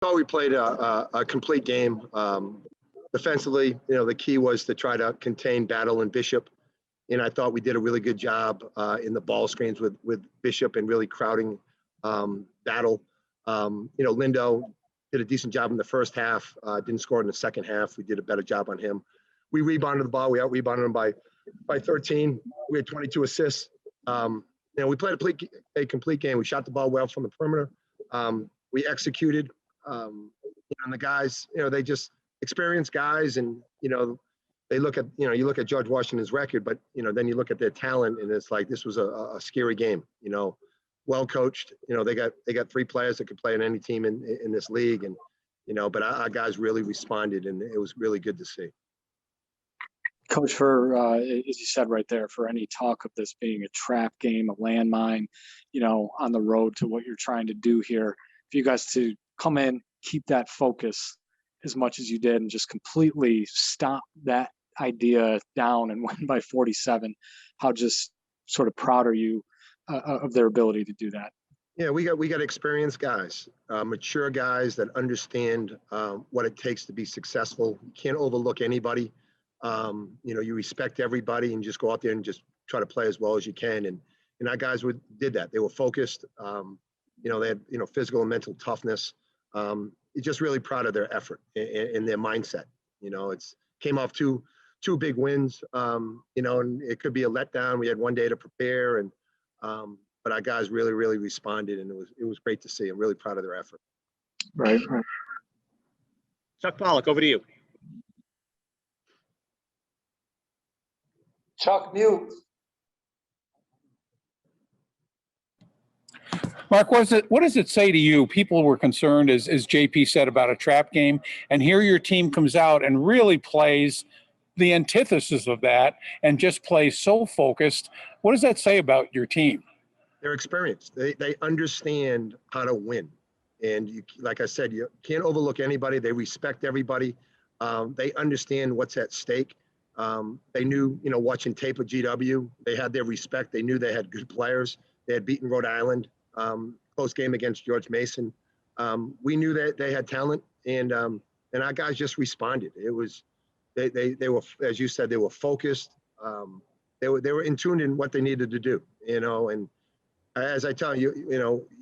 thought we played a complete game. Defensively, the key was to try to contain Battle and Bishop. And I thought we did a really good job in the ball screens with Bishop and really crowding Battle. Lindo did a decent job in the first half, didn't score in the second half. We did a better job on him. We rebounded the ball. We out-rebounded him by 13. We had 22 assists. We played a complete game. We shot the ball well from the perimeter. We executed. And the guys, they just experienced guys, and they look at you look at George Washington's record, but then you look at their talent, and it's like this was a scary game. Well coached. They got 3 players that could play in any team in this league, and but our guys really responded, and it was really good to see. Coach, for as you said right there, for any talk of this being a trap game, a landmine, on the road to what you're trying to do here, for you guys to come in, keep that focus as much as you did, and just completely stop that idea down and win by 47, how just sort of proud are you of their ability to do that? Yeah, we got experienced guys, mature guys that understand what it takes to be successful. You can't overlook anybody. You respect everybody and just go out there and just try to play as well as you can. And our guys did that. They were focused. They had physical and mental toughness. Just really proud of their effort and their mindset. It's came off two big wins. And it could be a letdown. We had one day to prepare, and but our guys really, really responded, and it was great to see. I'm really proud of their effort. Right. Chuck Pollock, over to you. Chuck, mute. Mark, what does it say to you? People were concerned, as JP said, about a trap game, and here your team comes out and really plays the antithesis of that and just plays so focused. What does that say about your team? They're experienced. They understand how to win. And like I said, you can't overlook anybody. They respect everybody. They understand what's at stake. They knew, watching tape of GW, they had their respect. They knew they had good players. They had beaten Rhode Island, close game against George Mason. We knew that they had talent, and our guys just responded. It was, they were, as you said, they were focused. They were in tune in what they needed to do, and as I tell you,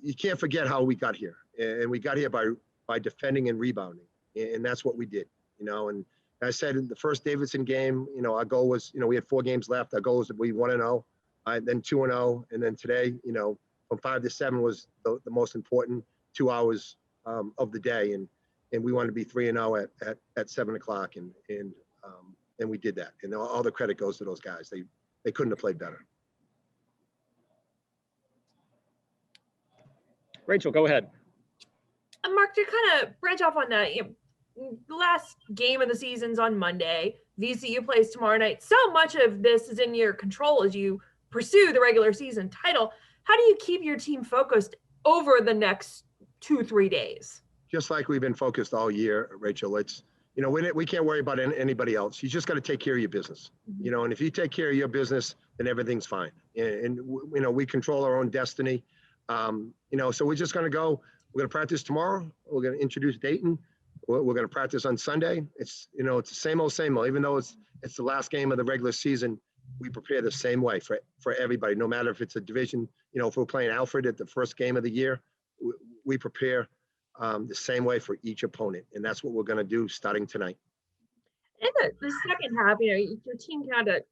you can't forget how we got here, and we got here by defending and rebounding, and that's what we did, and I said in the first Davidson game, our goal was, we had 4 games left. Our goal was to be 1-0, then 2-0. And then today, from 5 to 7 was the most important 2 hours of the day. And we wanted to be 3-0 at 7 o'clock. And we did that. And all the credit goes to those guys. They couldn't have played better. Rachel, go ahead. Mark, to kind of branch off on that, the last game of the season's on Monday. VCU plays tomorrow night. So much of this is in your control as you pursue the regular season title. How do you keep your team focused over the next 2-3 days? Just like we've been focused all year, Rachel. It's, we can't worry about anybody else. You just got to take care of your business. Mm-hmm. And if you take care of your business, then everything's fine. And we control our own destiny. So we're just going to go. We're going to practice tomorrow. We're going to introduce Dayton. We're going to practice on Sunday. It's, it's the same old. Even though it's the last game of the regular season, we prepare the same way for everybody, no matter if it's a division. If we're playing Alfred at the first game of the year, we prepare the same way for each opponent. And that's what we're going to do starting tonight. In the second half, your team kind of,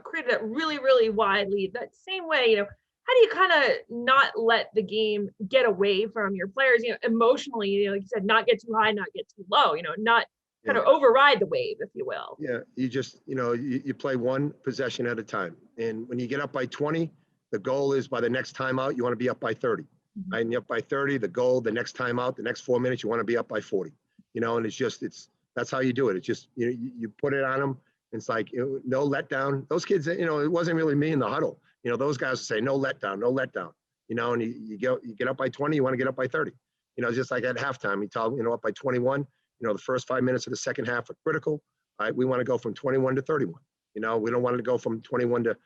created a really, really wide lead. That same way, how do you kind of not let the game get away from your players, emotionally, like you said, not get too high, not get too low, not kind of override the wave, if you will? Yeah, you just, you play one possession at a time. And when you get up by 20, the goal is by the next timeout, you want to be up by 30. Mm-hmm. Right? And you're up by 30, the goal, the next timeout, the next 4 minutes, you want to be up by 40. And that's how you do it. It's just, you put it on them. It's like, no letdown. Those kids, it wasn't really me in the huddle. Those guys say, no letdown, no letdown. And you get up by 20, you want to get up by 30. Just like at halftime, you tell them, up by 21, the first 5 minutes of the second half are critical. Right? We want to go from 21 to 31. We don't want it to go from 21 to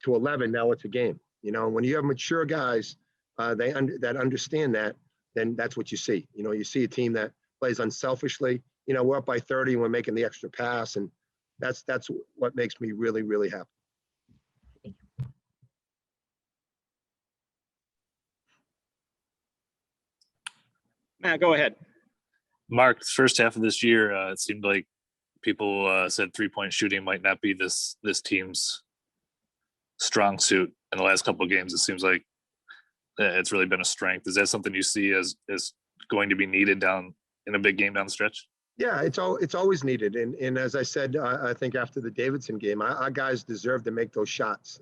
11. Now it's a game. When you have mature guys that understand that, then that's what you see. You see a team that plays unselfishly. We're up by 30 and we're making the extra pass, and that's what makes me really, really happy. Matt, go ahead. Mark, first half of this year, it seemed like people said 3-point shooting might not be this team's strong suit. In the last couple of games, it seems like it's really been a strength. Is that something you see as going to be needed down in a big game down the stretch? Yeah, it's always needed. And as I said, I think after the Davidson game, our guys deserve to make those shots.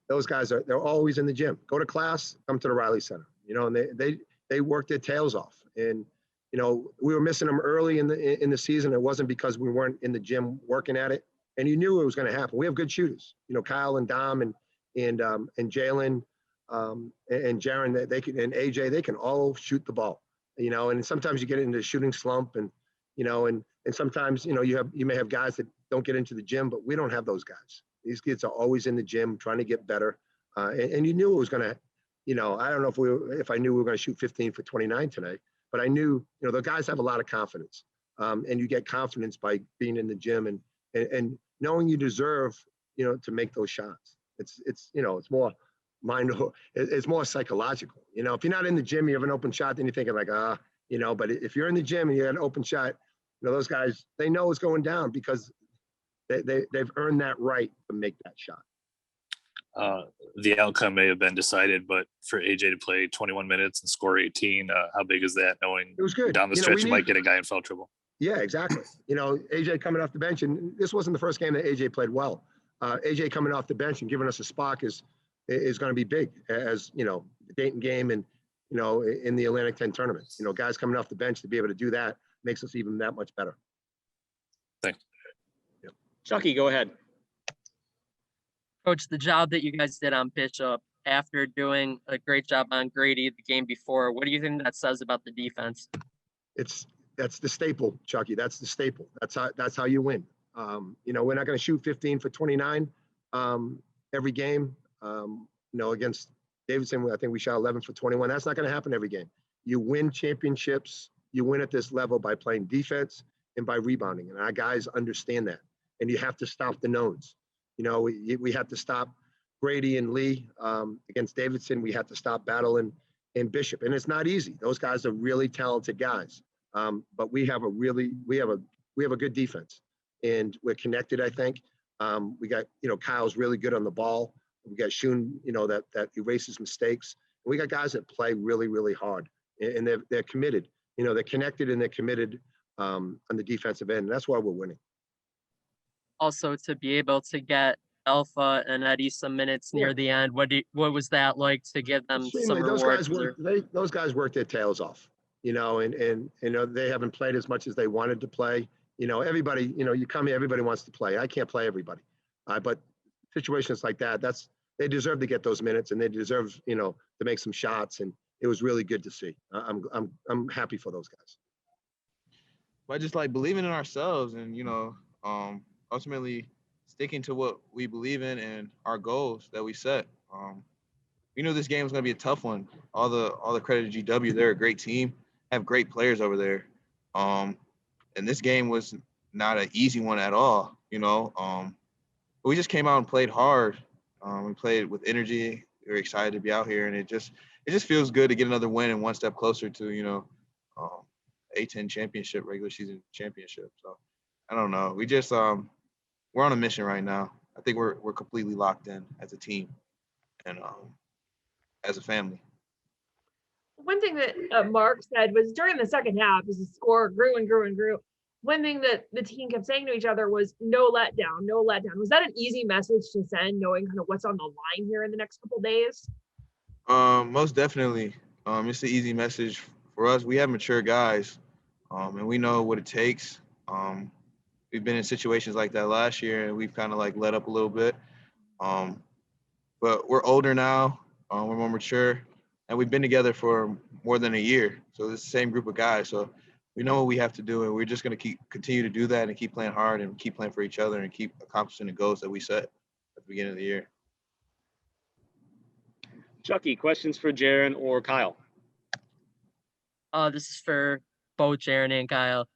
Those guys they're always in the gym. Go to class, come to the Riley Center. And they work their tails off. And we were missing them early in the season. It wasn't because we weren't in the gym working at it. And you knew it was going to happen. We have good shooters. Kyle and Dom and Jalen and Jaren, they can, and AJ, they can all shoot the ball. And sometimes you get into a shooting slump, and sometimes you may have guys that don't get into the gym, but we don't have those guys. These kids are always in the gym trying to get better, and you knew it was going to. I don't know if I knew we were going to shoot 15 for 29 today, but I knew the guys have a lot of confidence, and you get confidence by being in the gym and knowing you deserve to make those shots. It's more it's more psychological. If you're not in the gym, you have an open shot, then you're thinking like, but if you're in the gym and you have an open shot, those guys, they know it's going down because they've earned that right to make that shot. The outcome may have been decided, but for AJ to play 21 minutes and score 18, how big is that, knowing it was good. Down the stretch you might get a guy in foul trouble? Yeah, exactly. AJ coming off the bench, and this wasn't the first game that AJ played well. AJ coming off the bench and giving us a spark is going to be big, as the Dayton game and in the Atlantic 10 tournament. Guys coming off the bench to be able to do that makes us even that much better. Thanks. Yep. Chucky, go ahead. Coach, the job that you guys did on Bishop after doing a great job on Grady the game before, what do you think that says about the defense? That's the staple, Chucky. That's the staple. That's how you win. We're not going to shoot 15 for 29 every game. Against Davidson, I think we shot 11 for 21. That's not going to happen every game. You win championships. You win at this level by playing defense and by rebounding. And our guys understand that. And you have to stop the knowns. We had to stop Grady and Lee against Davidson. We had to stop Battle and Bishop. And it's not easy. Those guys are really talented guys. But we have a good defense, and we're connected, I think. We got, Kyle's really good on the ball. We got Shun, that erases mistakes. And we got guys that play really, really hard, and they're committed. They're connected and they're committed on the defensive end. And that's why we're winning. Also, to be able to get Alpha and Eddie some minutes near the end, what was that like to give them some rewards? Those guys worked their tails off, and they haven't played as much as they wanted to play. Everybody, you come here, everybody wants to play. I can't play everybody, but situations like that, they deserve to get those minutes, and they deserve, to make some shots. And it was really good to see. I'm happy for those guys. But just like believing in ourselves, and ultimately sticking to what we believe in and our goals that we set. We knew this game was going to be a tough one. All the credit to GW. They're a great team, have great players over there. And this game was not an easy one at all, But we just came out and played hard. We played with energy. We were excited to be out here, and it just feels good to get another win and one step closer to, A10 championship, regular season championship. So I don't know. We just we're on a mission right now. I think we're completely locked in as a team and as a family. One thing that Mark said was during the second half, as the score grew and grew and grew, one thing that the team kept saying to each other was no letdown, no letdown. Was that an easy message to send, knowing kind of what's on the line here in the next couple of days? Most definitely. It's an easy message for us. We have mature guys, and we know what it takes. We've been in situations like that last year, and we've kind of like let up a little bit. But we're older now. We're more mature, and we've been together for more than a year. So it's the same group of guys. So we know what we have to do, and we're just going to continue to do that and keep playing hard and keep playing for each other and keep accomplishing the goals that we set at the beginning of the year. Chucky, questions for Jaren or Kyle? This is for both Jaren and Kyle.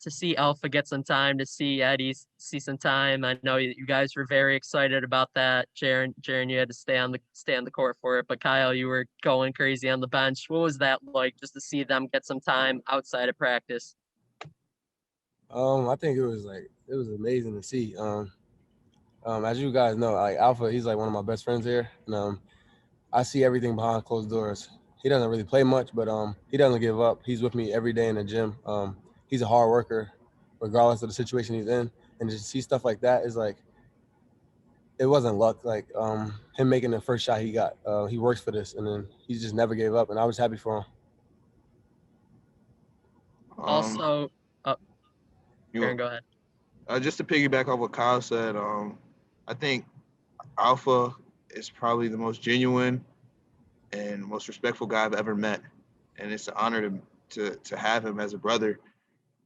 To see Alpha get some time, to see Eddie see some time. I know you guys were very excited about that. Jaren, you had to stay on the court for it, but Kyle, you were going crazy on the bench. What was that like, just to see them get some time outside of practice? I think it was amazing to see. As you guys know, like Alpha, he's like one of my best friends here, and I see everything behind closed doors. He doesn't really play much, but he doesn't give up. He's with me every day in the gym. He's a hard worker, regardless of the situation he's in, and just see stuff like that is like, it wasn't luck. Like him making the first shot he got, he works for this, and then he just never gave up, and I was happy for him. Also, Jaren, go ahead. Just to piggyback off what Kyle said, I think Alpha is probably the most genuine and most respectful guy I've ever met, and it's an honor to have him as a brother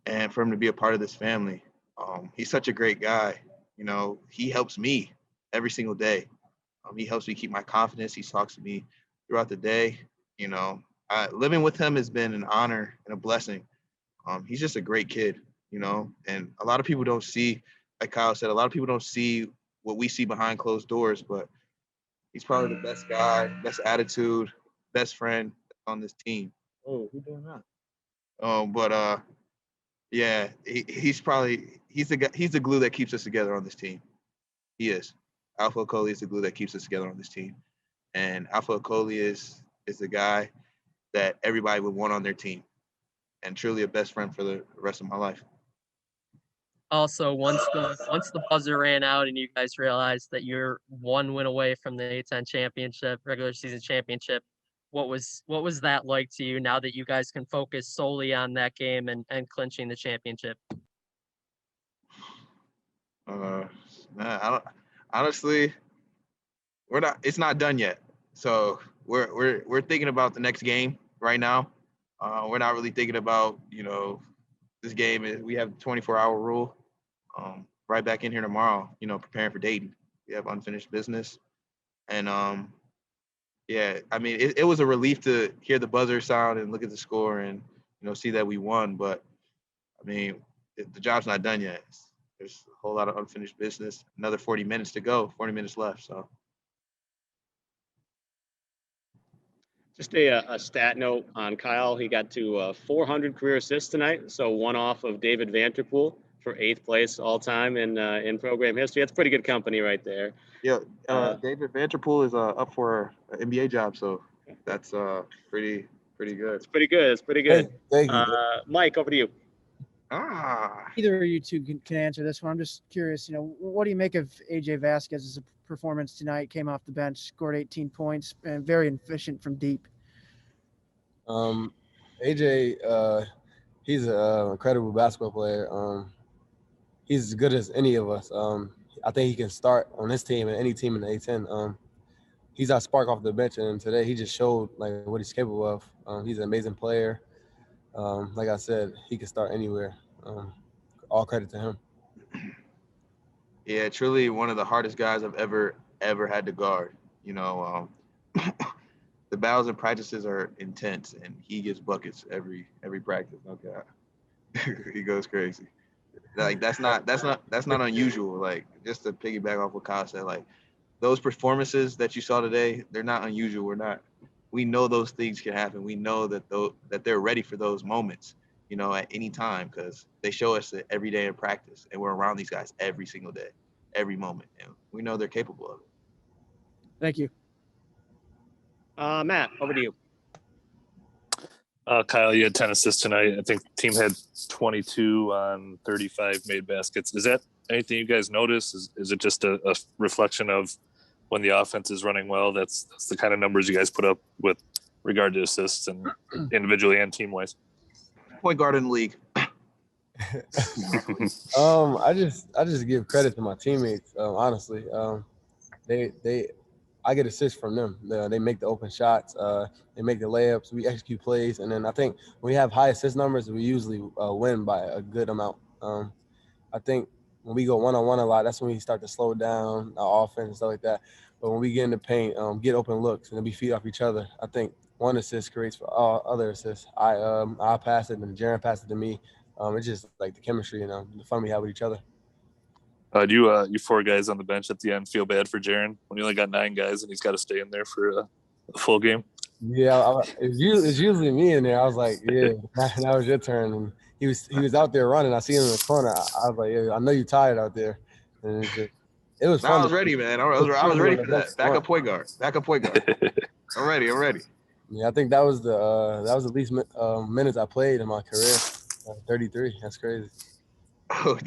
and for him to be a part of this family. He's such a great guy. You know, he helps me every single day. He helps me keep my confidence. He talks to me throughout the day. You know, living with him has been an honor and a blessing. He's just a great kid, you know, and a lot of people don't see, like Kyle said, a lot of people don't see what we see behind closed doors, but he's probably the best guy, best attitude, best friend on this team. Oh, who's doing that? Yeah, he's the glue that keeps us together on this team. He is. Alpha Okoli is the glue that keeps us together on this team. And Alpha Okoli is the guy that everybody would want on their team, and truly a best friend for the rest of my life. Also, once the buzzer ran out and you guys realized that you're one win away from the A10 championship, regular season championship, what was that like to you now that you guys can focus solely on that game and clinching the championship? Honestly, it's not done yet. So we're thinking about the next game right now. We're not really thinking about, you know, this game. We have 24-hour rule. Right back in here tomorrow, you know, preparing for Dayton. We have unfinished business. And yeah, I mean, it was a relief to hear the buzzer sound and look at the score and, you know, see that we won. But I mean, the job's not done yet. There's a whole lot of unfinished business. Another 40 minutes to go, 40 minutes left. So. Just a stat note on Kyle. He got to 400 career assists tonight, so one off of David Vanterpool for 8th place all time in program history. That's pretty good company right there. Yeah, David Vanterpool is up for an NBA job, so that's pretty good. It's pretty good. It's pretty good. Thank you. Mike, over to you. Either of you two can answer this one. I'm just curious, you know, what do you make of AJ Vasquez's performance tonight? Came off the bench, scored 18 points, and very efficient from deep. AJ, he's an incredible basketball player. He's as good as any of us. I think he can start on this team and any team in the A10. He's our spark off the bench, and today he just showed like what he's capable of. He's an amazing player. Like I said, he can start anywhere. All credit to him. Yeah, truly one of the hardest guys I've ever had to guard. You know, the battles and practices are intense, and he gets buckets every practice. Okay, he goes crazy. Like that's not unusual. Like, just to piggyback off what Kyle said, like those performances that you saw today, they're not unusual. We know those things can happen. We know that they're ready for those moments, you know, at any time, because they show us it every day in practice, and we're around these guys every single day, every moment, and we know they're capable of it. Thank you. Matt, over to you. Kyle, you had 10 assists tonight. I think the team had 22 on 35 made baskets. Is that anything you guys notice? Is it just a reflection of when the offense is running well? That's the kind of numbers you guys put up with regard to assists and individually and team wise. Point guard in the league. I just give credit to my teammates. Honestly, I get assists from them. They make the open shots. They make the layups. We execute plays, and then I think when we have high assist numbers, we usually win by a good amount. I think when we go one-on-one a lot, that's when we start to slow down our offense and stuff like that. But when we get in the paint, get open looks, and then we feed off each other, I think one assist creates for all other assists. I pass it and Jaren passed it to me. It's just like the chemistry, the fun we have with each other. Do you four guys on the bench at the end feel bad for Jaren when you only got 9 guys and he's got to stay in there for a full game? Yeah, it's usually me in there. I was like, yeah, now was your turn. And he was out there running. I see him in the corner. I was like, yeah, I know you're tired out there. And it was fun. I was ready, man. I was ready for that. Backup point guard. I'm ready. Yeah, I think that was the least minutes I played in my career. 33. That's crazy. Oh,